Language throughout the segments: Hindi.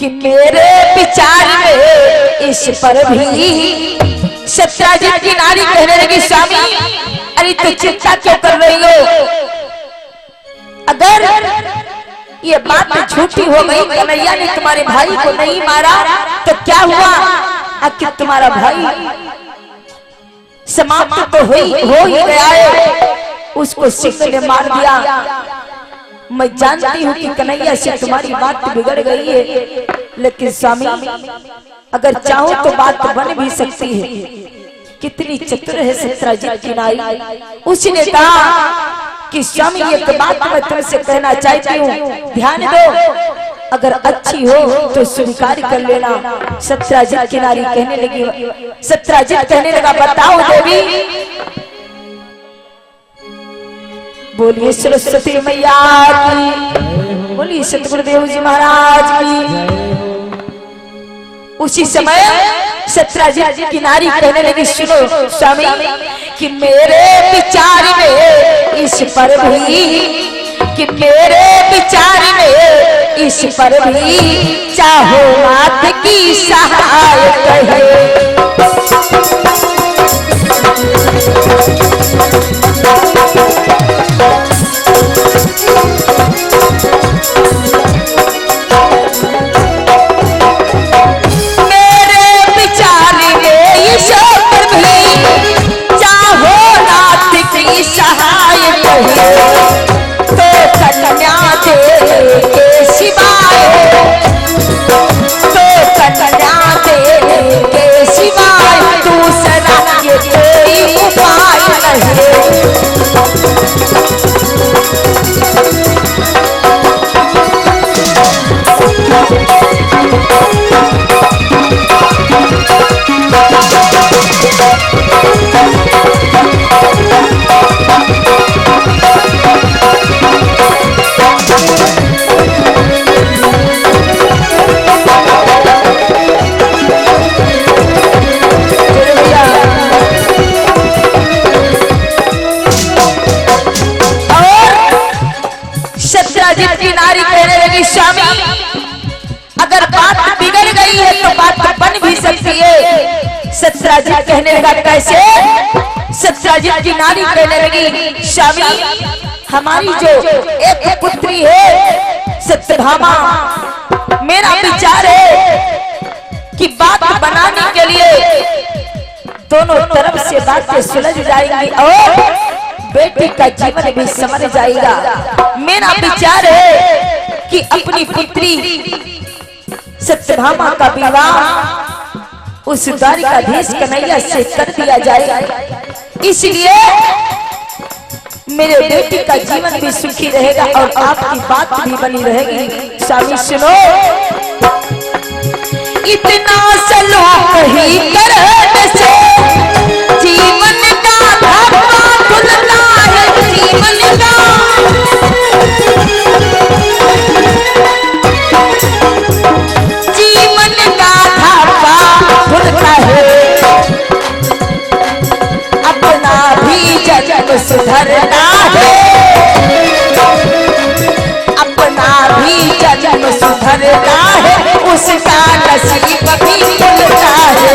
कि मेरे विचार में इस पर भी सत्यजित की नारी कहने लगी स्वामी अरे तो चिंता क्यों कर रही हो? अगर ये बात झूठी हो गई, कन्हैया ने तुम्हारे भाई को नहीं मारा तो क्या हुआ? आखिर तुम्हारा भाई समाप्त तो हो ही गया है, उसको सिंह ने मार दिया। मैं जानती हूँ कि कन्हैया से तुम्हारी बात बिगड़ गई है, लेकिन स्वामी अगर चाहो तो बात बन भी सकती है। कितनी चतुर है सत्यजित की नारी। उसने कहा कि स्वामी एक बात मैं तुमसे कहना चाहती हूँ, ध्यान दो, अगर अच्छी हो तो स्वीकार कर लेना। सत्यजित की नारी कहने लगी, सत्यजित कहने लगा बताओ देवी। बोलिए सरस्वती मैया की, बोलिए सतगुरुदेव जी महाराज की। उसी समय सत्यजित की नारी कहने लगी सुनो स्वामी कि मेरे विचार में इस पर भी, कि मेरे विचार में इस पर भी चाहो मात की सहायक है। सत्यजित कहने लगा कैसे? सत्यजित की नारी कहने लगी स्वामी हमारी जो एक पुत्री है सत्यभामा, मेरा विचार है कि बात बनाने के लिए दोनों तरफ से बातें सुलझ जाएंगी और बेटी का जीवन भी संवर जाएगा। मेरा विचार है कि अपनी पुत्री सत्यभामा का विवाह उस द्वारिकाधीश कन्हैया से कर दिया जाए, इसलिए मेरे बेटी का जीवन भी सुखी रहेगा और आपकी बात भी बनी रहेगी। स्वामी सुनो, इतना सलोक ही करने से जीवन का धब्बा धुलता है, जीवन का सुधरना है, अपना भी जन्म सुधरना है, उसका नसीब भी खुलता है।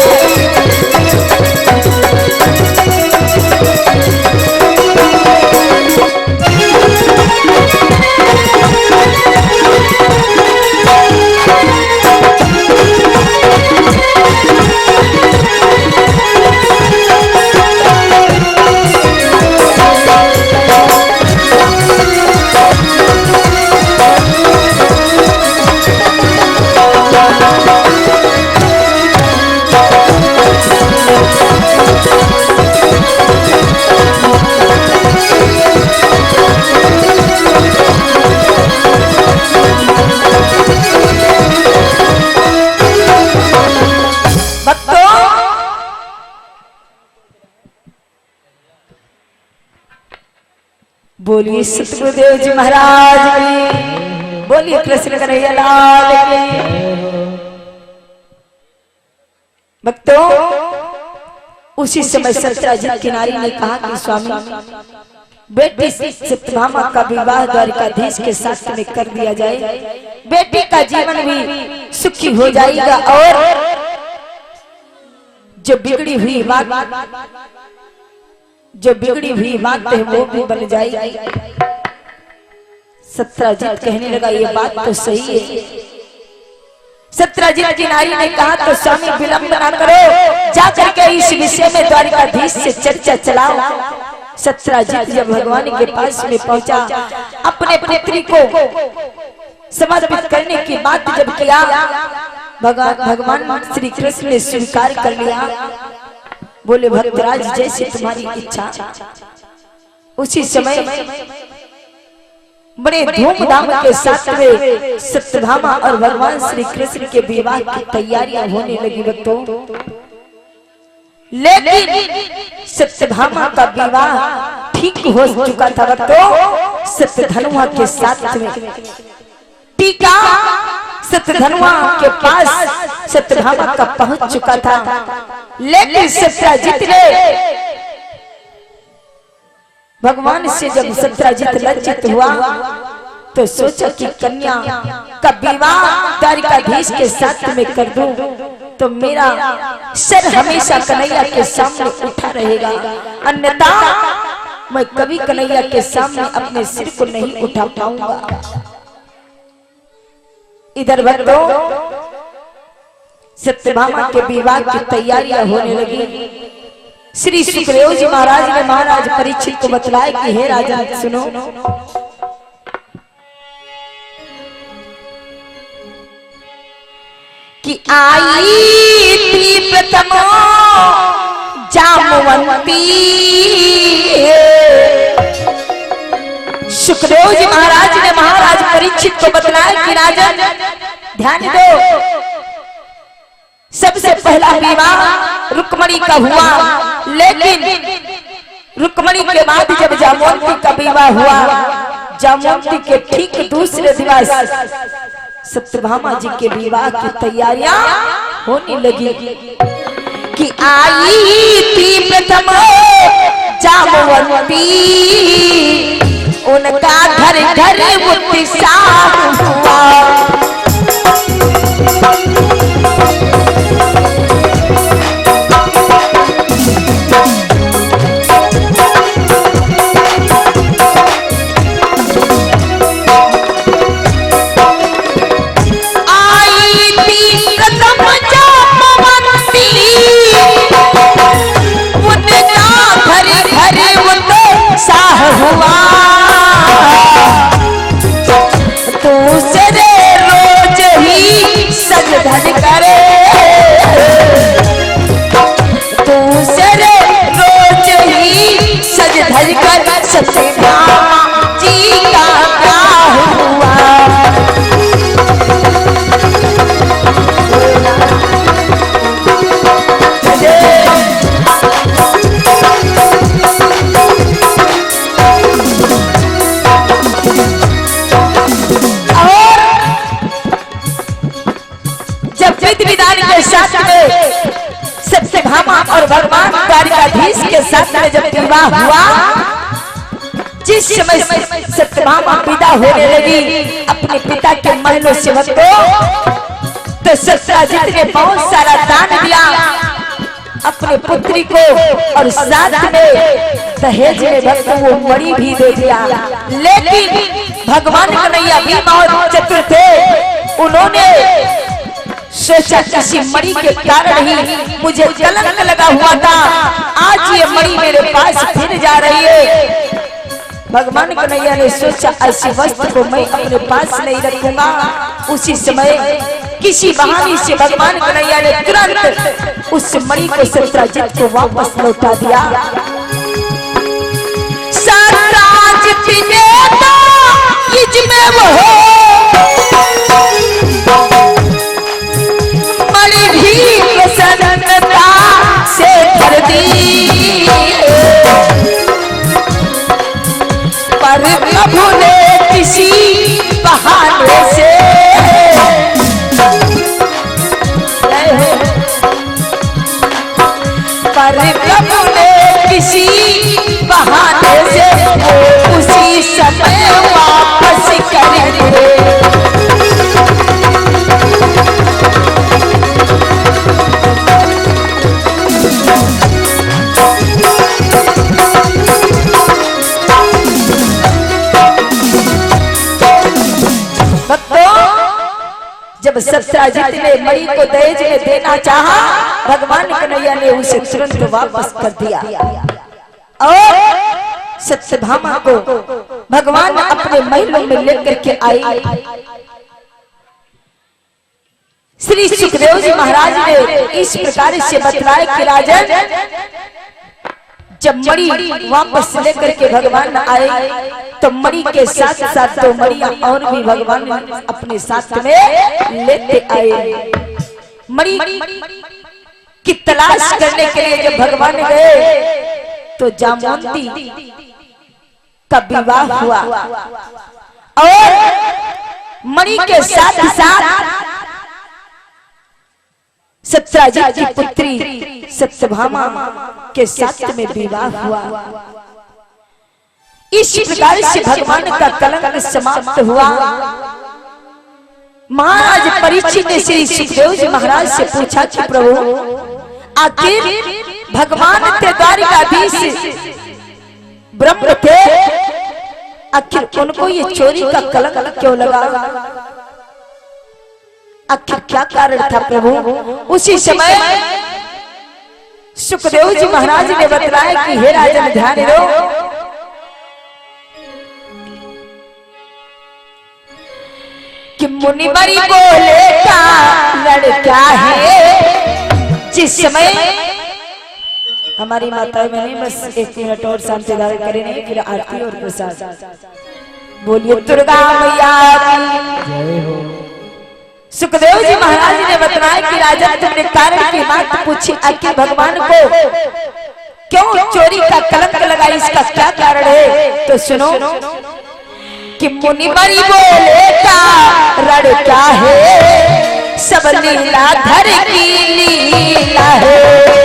बोलिए सतगुरुदेव जी महाराज की, बोलिए कृष्ण कन्हैया लाल की। भक्तों उसी समय सत्यजित की नारी ने कहा कि स्वामी बेटी सत्यभामा का विवाह द्वारिकाधीश के साथ में कर दिया जाए, बेटी का जीवन भी सुखी हो जाएगा और जो बिगड़ी हुई बात है वो भी बन जाएगी। सत्यजीत कहने लगा ये बात तो सही है। सत्यजीत की नारी ने कहा तो स्वामी विलंब ना करो, जाकर के इस विषय में द्वारिकाधीश से चर्चा चलाओ। सत्यजीत जब भगवान के पास में पहुंचा, अपने पुत्री को समर्पित करने की बात जब किया, भगवान श्री कृष्ण ने स्वीकार कर लिया। बोले भक्तराज जैसे तुम्हारी इच्छा। उसी समय बड़े धूमधाम के साथ में सत्यभामा और भगवान श्री कृष्ण के विवाह की तैयारियां होने लगी भक्तों। लेकिन सत्यभामा का विवाह ठीक हो चुका था भक्तों सत्यधनुआ के साथ में। टीका सत्यधनुआ के पास सत्यभामा का पहुंच चुका था, लेकिन सत्यजीत ने भगवान से जब सत्यजीत लज्जित हुआ तो सोचा कि कन्या का विवाह द्वारिकाधीश के साथ में कर दूं तो मेरा सर हमेशा कन्हैया के सामने उठा रहेगा, अन्यथा मैं कभी कन्हैया के सामने अपने सिर को नहीं उठा पाऊंगा। इधर भक्तों सत्यभामा के विवाह की तैयारियां होने लगी। श्री सुखदेव जी महाराज ने महाराज परीक्षित को बतलाया कि हे राजा सुनो, कि आई थी प्रथम जामवंती। सुखदेव जी महाराज ने महाराज परीक्षित को बतलाया कि राजन ध्यान दो, सबसे पहला विवाह रुक्मणी का हुआ, लेकिन रुक्मणी के बाद जब जामवंती का विवाह हुआ, जामवंती के ठीक दूसरे दिवस सत्यभामा जी के विवाह की तैयारियां होने लगी। कि आई थी प्रथम जामवंती, उनका घर घर उत्साह हुआ। सत्यभामा और भगवान द्वारिकाधीश के साथ में जब विवाह हुआ, जिस समय सत्यभामा विदा होने लगी अपने पिता के महलों से तो सत्यजीत ने बहुत सारा दान दिया अपने पुत्री को, और साथ में दहेज में भक्त वो मणि भी दे दिया। लेकिन भगवान कन्हैया भी बहुत चतुर थे, उन्होंने सोचा किसी मणि के कारण ही मुझे कलंक लगा हुआ था, आज ये मणि मेरे पास फिर जा रही है। भगवान कन्हैया ने सोचा ऐसी वस्तु को मैं अपने पास नहीं रखूंगा। उसी समय किसी बहाने से भगवान कन्हैया ने तुरंत उस मणि को सत्यजीत को वापस लौटा दिया। सत्यजीत ने तो इसमें वो मणि भी प्रसन्नता से भर दी, पर प्रभु ने किसी बहाने से प्रभु ने किसी बहाने से उसी समय वापस कर दे। जब सत्यजित ने मणि को दहेज में देना चाहा, भगवान कन्हैया ने उसे तुरंत वापस कर दिया और सत्यभामा को भगवान अपने महलों में लेकर के आई। श्री सुखदेव जी महाराज ने इस प्रकार से बतलाया कि राजन, जब मणि वापस लेकर के भगवान आए तो मणि के साथ साथ दो मणियां और भी भगवान अपने साथ में लेते आए। मणि की तलाश करने के लिए जब भगवान गए तो जामवंती का विवाह हुआ और मणि के साथ साथ सत्यजित की पुत्री सत्यभामा के साथ में विवाह हुआ। इस प्रकार से भगवान का कलंक समाप्त हुआ। महाराज परीक्षित ने श्री सुखदेव जी महाराज से पूछा कि प्रभु, आखिर भगवान ते द्वारिकाधीश ब्रह्म थे, आखिर उनको ये चोरी का कलंक क्यों लगा? आखिर क्या कारण था प्रभु? उसी समय सुखदेव जी महाराज ने बतलाया कि हे राजन, ध्यान दो, कि मुनिमरी बोले का लड़का है। जिस समय हमारी माताएं बहनें बस 1 मिनट और शांति धारण करें, फिर आरती और प्रसाद। बोलिए दुर्गा मैया की जय हो। सुखदेव जी महाराज ने बताया कि राजा, तुमने कारण की बात पूछी, आखिर भगवान को क्यों चोरी का कलंक लगा, इसका क्या कारण है? तो सुनो कि मुनिमरी बोले का रण क्या है, सब लीला धर की लीला है।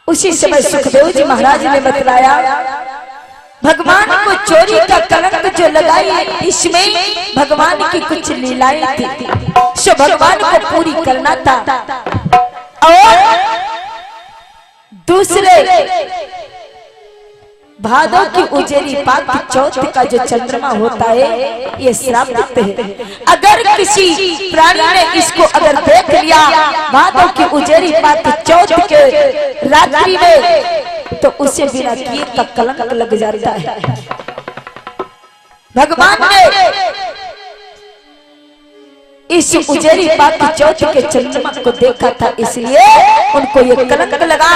उसी समय सुखदेव जी महाराज ने बतलाया, भगवान को चोरी का कलंक जो लगाई, इसमें भगवान की कुछ लीलाएं थी, सो भगवान को पूरी करना था। और दूसरे भादों की उजेरी पाक चौथ का जो चंद्रमा होता है, ये श्रापित है। अगर किसी प्राणी ने इसको अगर देख लिया भादों की उजेरी पाक चौथ के रात्रि में, तो उसे बिना किए का कलंक लग जाता है। भगवान ने इस उजेरी पाक चौथ के चंद्रमा को देखा था, इसलिए उनको ये कलंक लगा।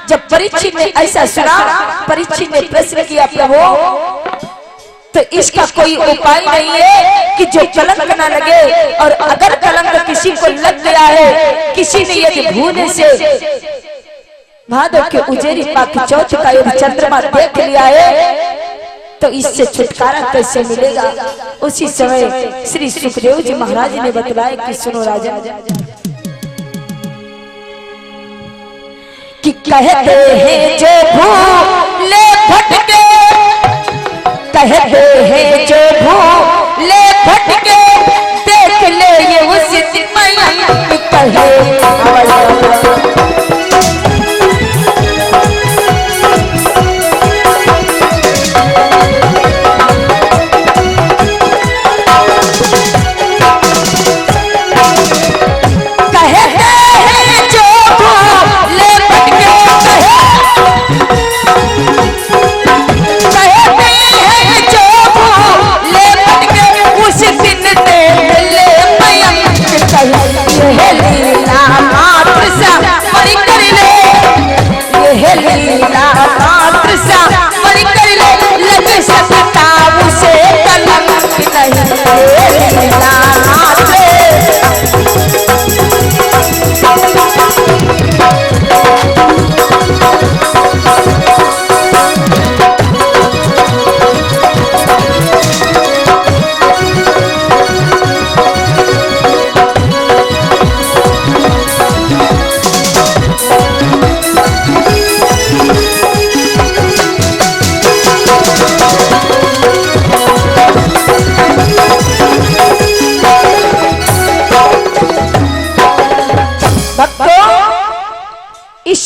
जब परीक्षित ने ऐसा सुना, परीक्षित ने प्रश्न किया, प्रभु तो इसका कोई उपाय नहीं है कि जो कलंक न लगे? और अगर कलंक किसी को लग गया है, किसी ने यदि भूल से भादों के उजेरी पाक चौथ का यदि चंद्रमा देख लिया है, तो इससे छुटकारा कैसे मिलेगा? उसी समय श्री सुखदेव जी महाराज ने बतलाया कि सुनो राजन, कि कहते हैं जो भूले भटके, कहते हैं जो भूले भटके, देख ले ये उस मयंक कहे। कहते हैं जो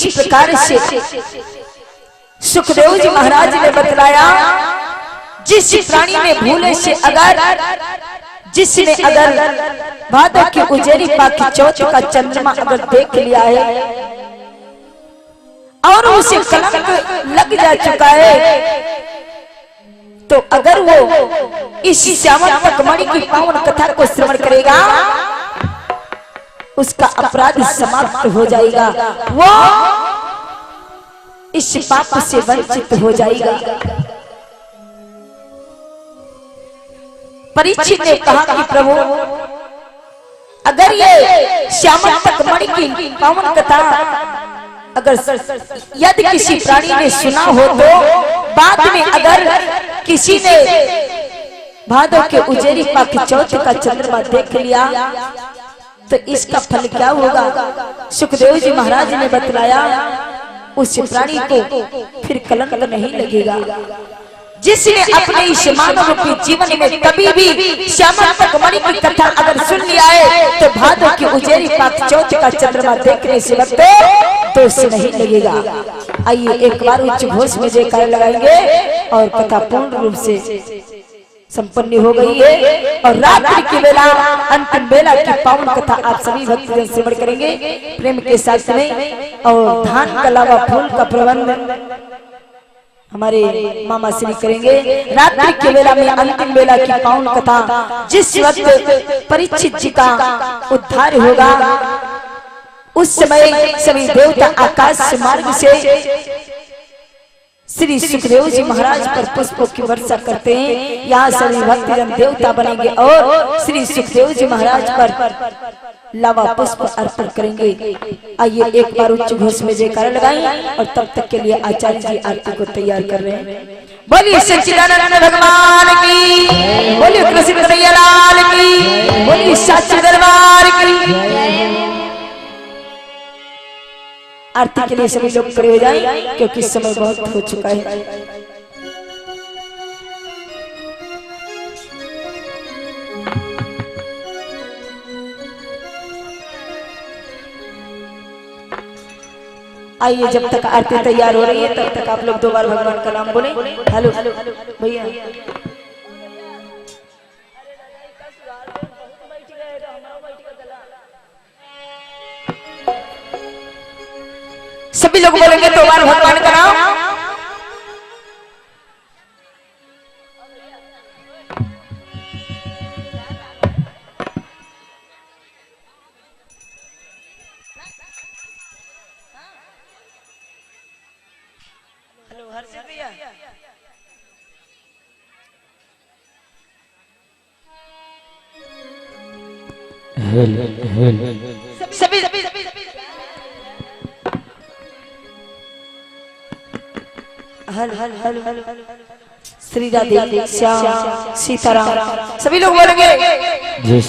इस प्रकार से सुखदेव जी महाराज ने बतलाया, जिस प्राणी ने भूले से जिसने अगर भादो की उजेरी पाकी चौथ का चंद्रमा अगर देख लिया है और उसे कलंक लग जा चुका है, तो अगर वो इस श्यामल मणि की पावन कथा को श्रवण करेगा, उसका अपराध समाप्त हो जाएगा, वो इस पाप से वंचित हो जाएगा। परीक्षित ने कहा कि प्रभु, अगर ये श्यामल मणि की पावन कथा अगर यदि किसी प्राणी ने सुना हो, तो बाद में अगर किसी ने भादो के उजेरी पाकी चौथ का चंद्रमा देख लिया, तो इसका फल क्या होगा? सुखदेव जी महाराज ने बतलाया, उस प्राणी को फिर कलंक नहीं लगेगा। जिसने अपने इस मानव रूपी जीवन में कभी भी श्यामल मणि की कथा अगर सुन लिया है, तो भादो की उजेरी पाक चौथ का चंद्रमा देखने से वक्त दोष नहीं लगेगा। आइए एक बार उच्च घोष में जयकार लगाएंगे और कथा पूर्ण रूप से संपन्न हो गई है। और रात्रि की बेला, अंतिम बेला की पावन कथा आप सभी भक्तजन श्रवण करेंगे प्रेम के साथ में। और धान का लावा फूल का प्रबंध हमारे मामा श्री करेंगे। रात्रि के बेला में अंतिम बेला की पावन कथा जिस वक्त परीक्षित जी का उद्धार होगा, उस समय सभी देवता आकाश मार्ग से श्री सुखदेव जी महाराज पर पुष्पों की वर्षा करते हैं। यहाँ सभी भक्तजन देवता बनेंगे और श्री सुखदेव जी महाराज पर लावा पुष्प अर्पण करेंगे। आइए एक बार उच्च घोष में जयकारा लगाएं और तब तक के लिए आचार्य जी आरती को तैयार कर रहे हैं। बोलिए सच्चिदानंद भगवान की, बोलिए कृष्ण कन्हैया लाल की, बोलिए सच्चे दरबार की। आरती के लिए सभी लोग खड़े हो जाएं, क्योंकि समय बहुत हो चुका है। आइए जब तक आरती तैयार हो रही है तब तक आप लोग दो बार भगवान का नाम बोले। हेलो भैया, सभी लोग बोलेंगे दो बार भगवान का नाम। हेलो हर्षित भैया, सभी हल हल हल हल श्री राधे श्याम सीताराम, सभी लोग बोलेंगे।